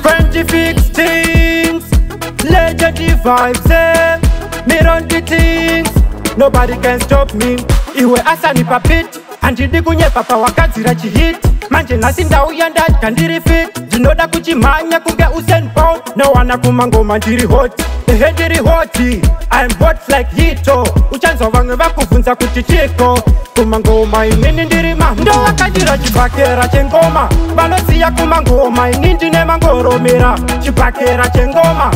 26 things, legendary vibes, me run the things, nobody can stop me. Iwe asani papit, andidi kunye papa wakadzira chihit. Manje nasi ndauya ndadya ndiri fit, ndinoda kuchimhanya kunge Usain Bolt. Nowana kumangoma ndiri hot, ehe ndiri hoti, I'm hot like Hito. Uchanzwa vamwe vakubvunza kuti chiko, kumangoma inini ndiri mambo. Ndo vakandira chibhakera chengoma, vanoziya kumangoma inini ndine mangoromera. Chibhakera chengoma,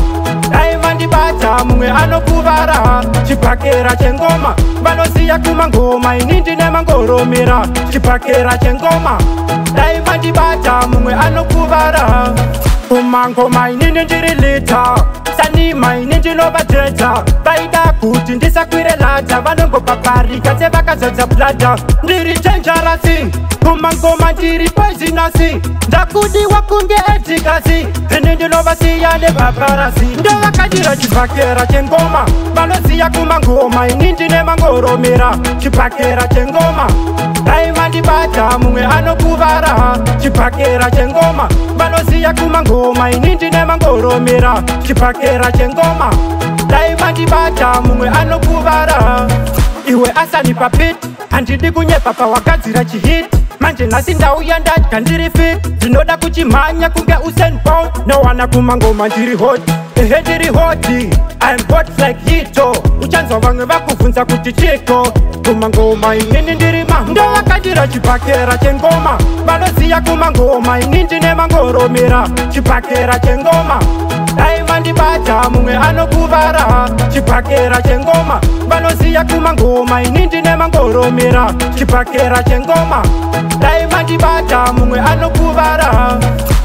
dai mandibata mumwe anokuvara. Chibhakera chengoma, vanoziya kumangoma inini ndine mangoromera. Chibhakera chengoma, dai mandibata mumwe anokuvara. Kumangoma inini ndiri lita, sanima inini ndinovateta. Vaida kuti ndisakwire ladha, vanongopaparika sevakazodza blada. Ndiri dangerous, kumangoma ndiri poisonous. Ndakudiwa kunge etikasi, ini ndinovasiya nepaparasi. Ndovakandira chibhakera chengoma, vanoziya kumangoma inini ndine mangoromera. Chibhakera chengoma, dai mandibata mumwe anokuvara. Chibhakera chengoma, vanoziya kumangoma inini ndine mangoromera. Chibhakera chengoma, dai mandibata mumwe anokuvara. Iwe asani papit, handidi kunyepa pawakadzira chihit. Manje nasi ndauya ndadya ndiri fit, ndinoda kuchimhanya kunge Usain Bolt. Nowana kumangoma ndiri hot, ehe ndiri hoti, I'm hot like Hito. Uchanzwa vamwe vakubvunza kuti chiko, kumangoma inini ndiri mambo. Ndo vakandira chibhakera chengoma, vanoziya kumangoma inini ndine mangoromera. Chibhakera chengoma, dai mandibata mumwe anokuvara. Chibhakera chengoma, vanoziya kumangoma inini ndine mangoromera. Chibhakera chengoma, dai mandibata mumwe anokuvara.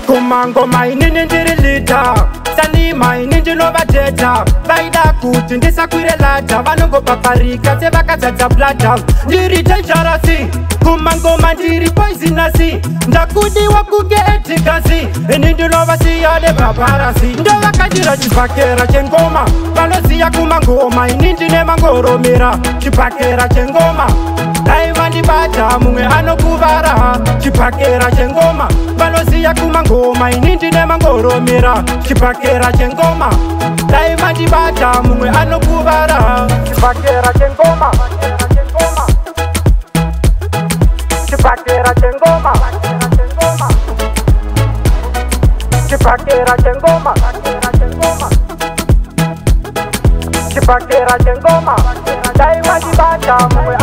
Kumangoma inini ndiri lita, sanima inini ndinovateta. Vaida kuti ndisakwire ladha, vanongopaparika sevakadzadza blada. Ndiri dangerous, kumangoma ndiri poisonous. Ndakudiwa kunge etikasi, ini ndinovasiya nepaparasi. Ndovakandira chibhakera chengoma, vanoziya kumangoma inini ndine mangoromera. Chibhakera chengoma, dai mandibata mumwe anokuvara. Chibhakera chengoma, vanoziya kumangoma inini ndine mangoromera. Chibhakera chengoma, dai mandibata mumwe anokuvara. Chibhakera chengoma, chibhakera chengoma, chibhakera chengoma, chibhakera chengoma, dai mandibata mumwe